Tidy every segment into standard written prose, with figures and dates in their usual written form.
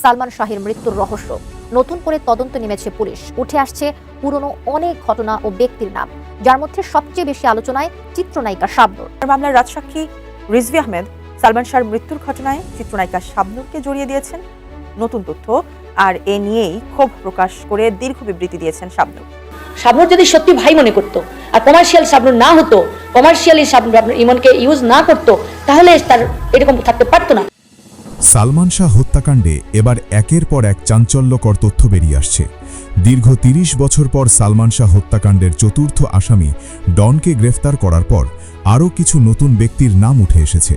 সালমান শাহের মৃত্যুর রহস্য। নতুন করে তদন্ত নেমেছে পুলিশ। উঠে আসছে পুরনো অনেক ঘটনা ও ব্যক্তির নাম, যার মধ্যে সবচেয়ে বেশি আলোচনায় চিত্রনায়িকা শাবনূর। মামলার রাজসাক্ষী রিজভী আহমেদ সালমান শাহর মৃত্যুর ঘটনায় চিত্রনায়িকা শাবনূরকে জড়িয়ে দিয়েছেন নতুন তথ্য, আর এ নিয়েই ক্ষোভ প্রকাশ করে দীর্ঘ বিবৃতি দিয়েছেন শাবনূর। শাবনূর যদি সত্যি ভাই মনে করতো আর কমার্শিয়াল শাবনূর না হতো, কমার্শিয়ালি শাবনূর ইমনকে ইউজ না করতো, তাহলে তার এরকম থাকতে পারতো না। সালমান শাহ হত্যাকাণ্ডে এবার একের পর এক চাঞ্চল্যকর তথ্য বেরিয়ে আসছে। দীর্ঘ ৩০ বছর পর সালমান শাহ হত্যাকাণ্ডের চতুর্থ আসামি ডনকে গ্রেফতার করার পর আরও কিছু নতুন ব্যক্তির নাম উঠে এসেছে।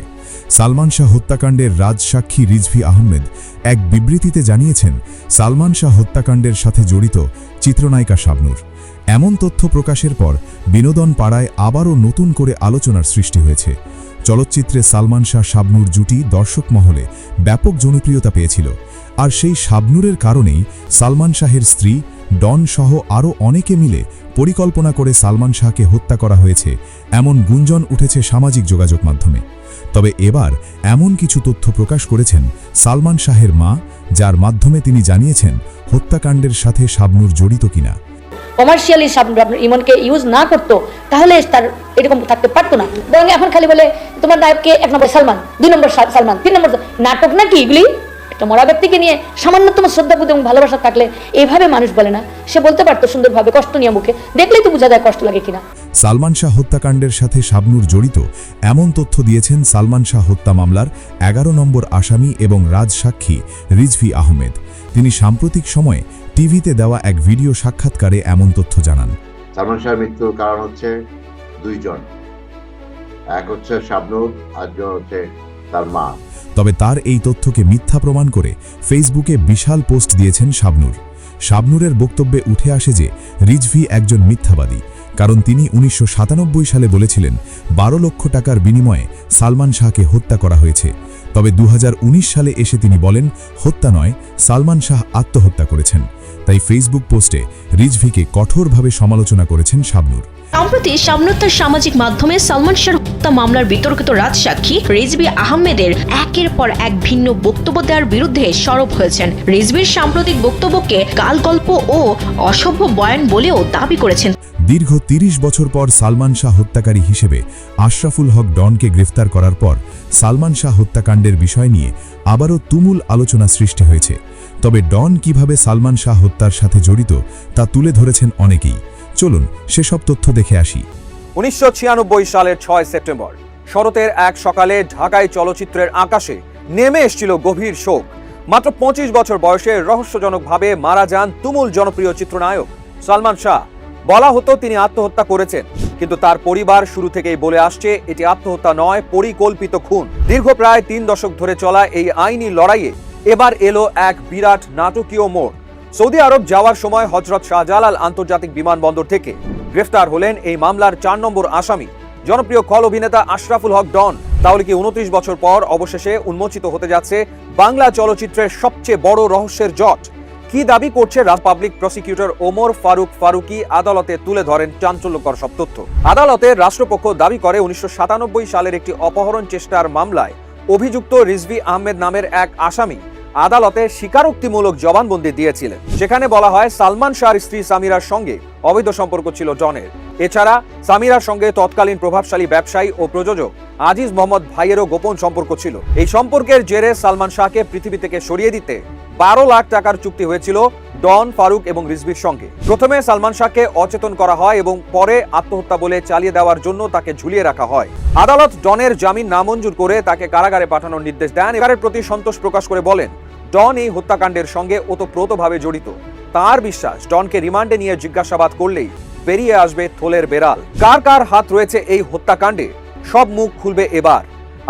সালমান শাহ হত্যাকাণ্ডের রাজসাক্ষী রিজভী আহমেদ এক বিবৃতিতে জানিয়েছেন, সালমান শাহ হত্যাকাণ্ডের সাথে জড়িত চিত্রনায়িকা শাবনূর। এমন তথ্য প্রকাশের পর বিনোদন পাড়ায় আবারও নতুন করে আলোচনার সৃষ্টি হয়েছে। চলচ্চিত্রে সালমান শাহ শাবনূর জুটি দর্শক মহলে ব্যাপক জনপ্রিয়তা পেয়েছিল, আর সেই শাবনূরের কারণেই সালমান শাহের স্ত্রী ডন সহ আরও অনেকে মিলে পরিকল্পনা করে সালমান শাহকে হত্যা করা হয়েছে এমন গুঞ্জন উঠেছে সামাজিক যোগাযোগ মাধ্যমে। তবে এবার এমন কিছু তথ্য প্রকাশ করেছেন সালমান শাহের মা, যার মাধ্যমে তিনি জানিয়েছেন হত্যাকাণ্ডের সাথে শাবনূর জড়িত কিনা। কমার্শিয়ালি শাবনূর ইমনকে ইউজ না করতো, তাহলে তার এরকম থাকতে পারতো না। বরং এখন খালি বলে তোমার নায়ককে ১ নম্বর সালমান, ২ নম্বর সালমান, ৩ নম্বর নাটক নাকি এগুলি। একটা মরা ব্যক্তিকে নিয়ে সামান্যতম শ্রদ্ধাবোধ এবং ভালোবাসা থাকলে এইভাবে মানুষ বলে না। সে বলতে পারতো সুন্দরভাবে, কষ্ট নিয়ে মুখে, দেখলেই তো বোঝা যায় কষ্ট লাগে কিনা। সালমান শাহ হত্যাকাণ্ডের সাথে শাবনূর জড়িত এমন তথ্য দিয়েছেন সালমান শাহ হত্যা মামলার ১১ নম্বর আসামি এবং রাজসাক্ষী রিজভী আহমেদ। তিনি সাম্প্রতিক সময়ে টিভিতে দেওয়া এক ভিডিও সাক্ষাৎকারে এমন তথ্য জানান। সালমান শাহের মৃত্যুর কারণ হচ্ছে দুইজন, এক হচ্ছে শাবনূর, আরেকজন হচ্ছে তার মা। তবে তার এই তথ্যকে মিথ্যা প্রমাণ করে ফেসবুকে বিশাল পোস্ট দিয়েছেন শাবনূর। শাবনূরের বক্তব্যে উঠে আসে যে রিজভী একজন মিথ্যাবাদী, কারণ তিনি ১৯৯৭ সালে বলেছিলেন ১২ লক্ষ টাকার বিনিময়ে সালমান শাহকে হত্যা করা হয়েছে। তবে ২০১৯ সালে এসে তিনি বলেন হত্যা নয়, সালমান শাহ আত্মহত্যা করেছেন। তাই ফেসবুক পোস্টে রিজভীকে কঠোরভাবে সমালোচনা করেছেন শাবনূর। সম্প্রতি শাবনূর তার সামাজিক মাধ্যমে সালমান শাহর হত্যা মামলার বিতর্কিত রাজসাক্ষী রিজভী আহমেদের একের পর এক ভিন্ন বক্তব্য দেওয়ার বিরুদ্ধে সরব হয়েছেন। রিজভীর সাম্প্রতিক বক্তব্যকে গালগল্প ও অসভ্য বয়ান বলেও দাবি করেছেন। দীর্ঘ ৩০ বছর পর সালমান শাহ হত্যাকারী হিসেবে আশরাফুল হক ডনকে গ্রেফতার করার পর সালমান শাহ হত্যাকাণ্ডের বিষয় নিয়ে আবারও তুমুল আলোচনা সৃষ্টি হয়েছে। তবে ডন কিভাবে সালমান শাহ হত্যার সাথে জড়িত তা তুলে ধরেছেন অনেকেই। চলুন সেসব তথ্য দেখে আসি। ১৯৯৬ সালের ৬ সেপ্টেম্বর শরতের এক সকালে ঢাকায় চলচ্চিত্রের আকাশে নেমে এসেছিল গভীর শোক। মাত্র ২৫ বছর বয়সে রহস্যজনকভাবে মারা যান তুমুল জনপ্রিয় চিত্রনায়ক সালমান শাহ। বলা হতো তিনি আত্মহত্যা করেছেন, কিন্তু তার পরিবার শুরু থেকেই বলে আসছে এটি আত্মহত্যা নয়, পরিকল্পিত খুন। দীর্ঘ প্রায় ৩ দশক ধরে চলা এই আইনি লড়াইয়ে এবার এলো এক বিরাট নাটকীয় মোড়। সৌদি আরব যাওয়ার সময় হযরত শাহজালাল আন্তর্জাতিক বিমানবন্দর থেকে গ্রেফতার হলেন এই মামলার ৪ নম্বর আসামি, জনপ্রিয় খল অভিনেতা আশরাফুল হক ডন। তাহলে কি ২৯ বছর পর অবশেষে উন্মোচিত হতে যাচ্ছে বাংলা চলচ্চিত্রের সবচেয়ে বড় রহস্যের জট? কি দাবি করছে পাবলিক প্রসিকিউটর ওমর ফারুক ফারুকি? আদালতে তুলে ধরেন চাঞ্চল্যকর সব তথ্য। আদালতের রাষ্ট্রপক্ষ দাবি করে ১৯৯৭ সালের একটি অপহরণ চেষ্টার মামলায় অভিযুক্ত রিজভী আহমেদ নামের এক আসামি আদালতে স্বীকারোক্তিমূলক জবানবন্দি দিয়েছিলেন। সেখানে বলা হয় সালমান শাহর স্ত্রী সামিরার সঙ্গে অবৈধ সম্পর্ক ছিল ডনের। এছাড়া সামিরার সঙ্গে তৎকালীন প্রভাবশালী ব্যবসায়ী ও প্রযোজক আজিজ মোহাম্মদ ভাইয়েরও গোপন সম্পর্ক ছিল। এই সম্পর্কের জেরে সালমান শাহকে পৃথিবী থেকে সরিয়ে দিতে ১২ লাখ টাকার চুক্তি হয়েছিল ডন, ফারুক এবং রিজভীর সঙ্গে। প্রথমে সালমান শাহকে অচেতন করা হয় এবং পরে আত্মহত্যা বলে চালিয়ে দেওয়ার জন্য তাকে ঝুলিয়ে রাখা হয়। আদালত ডনের জামিন নামঞ্জুর করে তাকে কারাগারে পাঠানোর নির্দেশ দেন। এর প্রতি সন্তোষ প্রকাশ করে বলেন ডন এই হত্যাকাণ্ডের সঙ্গে ওতপ্রোতভাবে জড়িত। তার বিশ্বাস ডনকে রিমান্ডে নিয়ে জিজ্ঞাসাবাদ করলেই বেরিয়ে আসবে থলের বেড়াল। কার কার হাত রয়েছে এই হত্যাকাণ্ডে, সব মুখ খুলবে এবার।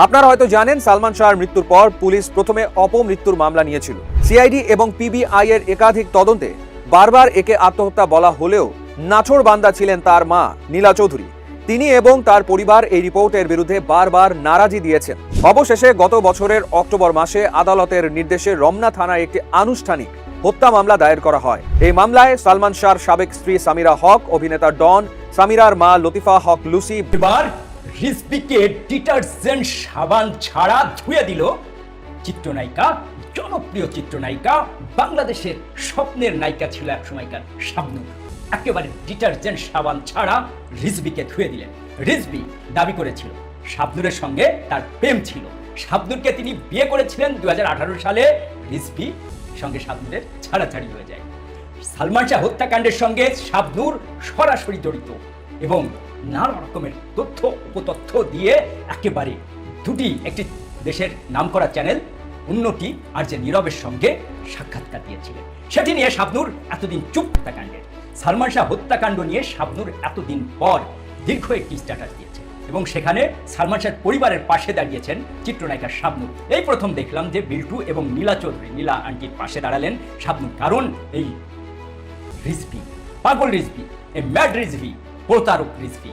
আপনারা হয়তো জানেন সালমান শাহর মৃত্যুর পর পুলিশ প্রথমে অপমৃত্যুর মামলা নিয়েছিল। সিআইডি এবং পিবিআই এর একাধিক তদন্তে বারবার একে আত্মহত্যা বলা হলেও নাছোড়বান্দা ছিলেন তার মা নীলা চৌধুরী। তিনি এবং তার পরিবার এই রিপোর্টের বিরুদ্ধে বারবার নারাজি দিয়েছেন। অবশেষে গত বছরের অক্টোবর মাসে আদালতের নির্দেশে রমনা থানায় একটি আনুষ্ঠানিক হত্যা মামলা দায়ের করা হয়। এই মামলায় সালমান শাহর সাবেক স্ত্রী সামিরা হক, অভিনেতা ডন, সামিরার মা লতিফা হক লুসি এবার রিজভীকে ডিটারজেন্ট সাবান ছাড়া ধুয়ে দিল চিত্রনায়িকা জনপ্রিয় চিত্রনায়িকা, বাংলাদেশের স্বপ্নের নায়িকা ছিল এক সময়কার শাবনূর। একেবারে ডিটারজেন্ট সাবান ছাড়া রিজভিকে ধুয়ে দিলেন। রিজভি দাবি করেছিল শাবনূরের সঙ্গে তার প্রেম ছিল। শাবনূরকে তিনি বিয়ে করেছিলেন 2018 সালে। রিজভি সঙ্গে শাবনূরের ছাড়াছাড়ি হয়ে যায়। সালমান শাহ হত্যাকাণ্ডের সঙ্গে শাবনূর সরাসরি জড়িত এবং নানা রকমের তথ্য উপতথ্য দিয়ে একেবারে দুটি একটি দেশের নামকরা চ্যানেল উন্নতি আর যে নীরবের সঙ্গে সাক্ষাৎকার দিয়েছিলেন। সেটি নিয়ে শাবনূর এতদিন চুপ। হত্যাকাণ্ডের সালমান শাহ হত্যাকাণ্ড নিয়ে শাবনূর এতদিন পর দীর্ঘ একটি স্ট্যাটাস দিয়েছে এবং সেখানে সালমান শাহের পরিবারের পাশে দাঁড়িয়েছেন চিত্রনায়িকা শাবনূর। এই প্রথম দেখলাম যে বিল্টু এবং নীলা চৌধুরী, নীলা আন্টির পাশে দাঁড়ালেন শাবনূর। কারণ এই রিজভি, পাগল রিজভি, এই ম্যাড রিজভি, প্রতারক রিজভি,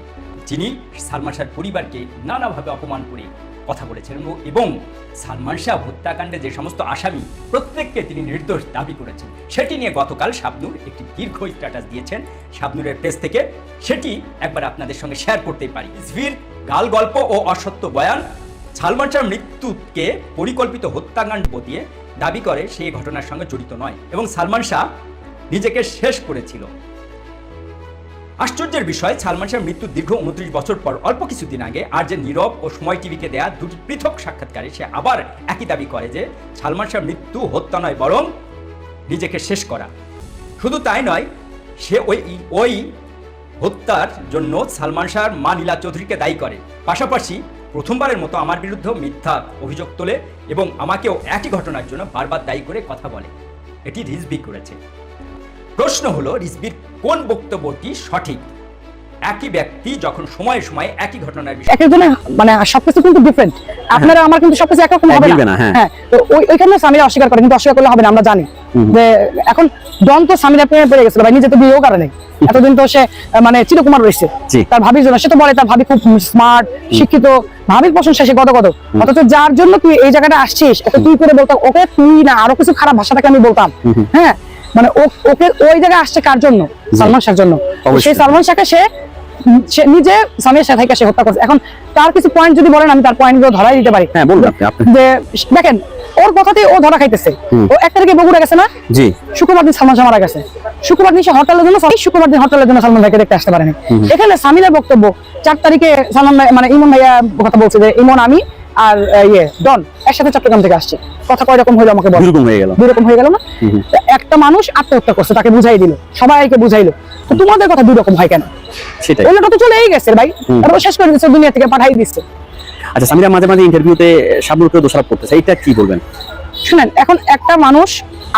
যিনি সালমান শাহের পরিবারকে নানাভাবে অপমান করে কথা বলেছেন এবং সালমান শাহ হত্যাকাণ্ডে যে সমস্ত আসামি প্রত্যেককে তিনি নির্দোষ দাবি করেছেন। সেটি নিয়ে গতকাল শাবনূর একটি দীর্ঘ স্ট্যাটাস দিয়েছেন শাবনূরের পেজ থেকে। সেটি একবার আপনাদের সঙ্গে শেয়ার করতেই পারি। রিজভির গাল গল্প ও অসত্য বয়ান, সালমান শাহর মৃত্যুকে পরিকল্পিত হত্যাকাণ্ড দিয়ে দাবি করে সেই ঘটনার সঙ্গে জড়িত নয় এবং সালমান শাহ নিজেকে শেষ করেছিল। আশ্চর্যের বিষয়, সালমান শাহের মৃত্যুর দীর্ঘ 29 বছর পর অল্প কিছুদিন আগে আর যে নীরব ও সময় টিভিকে দেয়া দুটি পৃথক সাক্ষাৎকারে সে আবার একই দাবি করে যে সালমান শাহের মৃত্যু হত্যা নয় বরং নিজেকে শেষ করা। শুধু তাই নয়, সে ওই হত্যার জন্য সালমান শাহর মা নীলা চৌধুরীকে দায়ী করে। পাশাপাশি প্রথমবারের মতো আমার বিরুদ্ধে মিথ্যা অভিযোগ তোলে এবং আমাকেও একই ঘটনার জন্য বারবার দায়ী করে কথা বলে। এটি রিজভি করেছে। প্রশ্ন হলো, রিজভির কোন বক্তব্যটি সঠিক? একই ব্যক্তি যখন সময়ে সময়ে একই ঘটনার বিষয়ে একজনের মানে সবকিছু কিন্তু ডিফারেন্ট। আপনারা আমার কিন্তু সবকিছু একরকম হবে না। হ্যাঁ, তো ওইখানে স্বামীরা অস্বীকার করে, কিন্তু অস্বীকার করলে হবে না। আমরা জানি যে এখন ডন তো স্বামীরা প্রেমে পড়ে গেছিল ভাই, নিজে তো বিয়েও করে নাই। এতদিন তো সে মানে চিরকুমার রয়েছে তার ভাবির জন্য। সে তো বলে তার ভাবি খুব স্মার্ট, শিক্ষিত, ভাবির প্রশংসা সে কত। অথচ যার জন্য তুই এই জায়গাটা আসছিস, ওকে তুই করে বলতাম, ওকে তুই না আরো কিছু খারাপ ভাষাটাকে আমি বলতাম। হ্যাঁ, মানে ওকে ওই জায়গায় আসছে কার জন্য? সালমান শাহর জন্য। সেই সালমান শাহকে সে নিজে স্বামীর সাথে সে হত্যা করছে। এখন তার কিছু পয়েন্ট যদি বলেন, আমি তার পয়েন্ট গুলো ধরাই দিতে পারি। যে দেখেন, ওর কথাতেই ও ধরা খাইতেছে। ও 1 তারিখে বগুড়া গেছে না? জি। শুক্রবার দিন সালমান শাহ মারা গেছে। শুক্রবার দিন সে হোটেলের জন্য, শুক্রবার দিন হোটেলের জন্য সালমান ভাইকে দেখতে আসতে পারেনি। এখানে স্বামীর বক্তব্য 4 তারিখে সালমান ভাই মানে ইমন ভাইয়া কথা বলছে যে ইমন, আমি আর ডন একসাথে চট্টগ্রাম থেকে আসছে। কথা কয় রকম হইলো আমাকে বল। দুরকম হয়ে গেল না? একটা মানুষ আত্মহত্যা করছে, তাকে বুঝাই দিল, সবাইকে বুঝাইলো। তো তোমাদের কথা দুই রকম হয় কেন? সেটাই, অন্যটা তো চলেই গেছে ভাই, আর ও শেষ করে দিচ্ছে, দুনিয়া থেকে পাঠাই দিচ্ছে। আচ্ছা, সামিরা মাঝে মাঝে ইন্টারভিউতে শাবনূরকে দোষারোপ করতেছে, এটা কি বলবেন? শুনেন, এখন একটা মানুষ,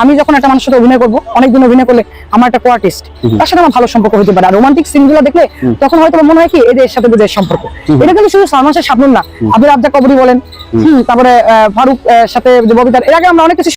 আমি যখন একটা মানুষের সাথে অভিনয় করবো, অনেকদিন অভিনয় করলে আমার একটা কোয়ার্টিস্ট, তার সাথে আমার ভালো সম্পর্ক হতে পারে। আর রোমান্টিক সিনগুলো দেখলে তখন হয়তো মনে হয় কি এদের সাথে বুঝে সম্পর্ক। এটা কিন্তু শুধু সালমান শাহ, শাবনূর না, আবির রাজ্জাক কবরী বলেন, তারপরে ফারুক সাথে যে ববিতার, এর আগে আমরা অনেক কিছু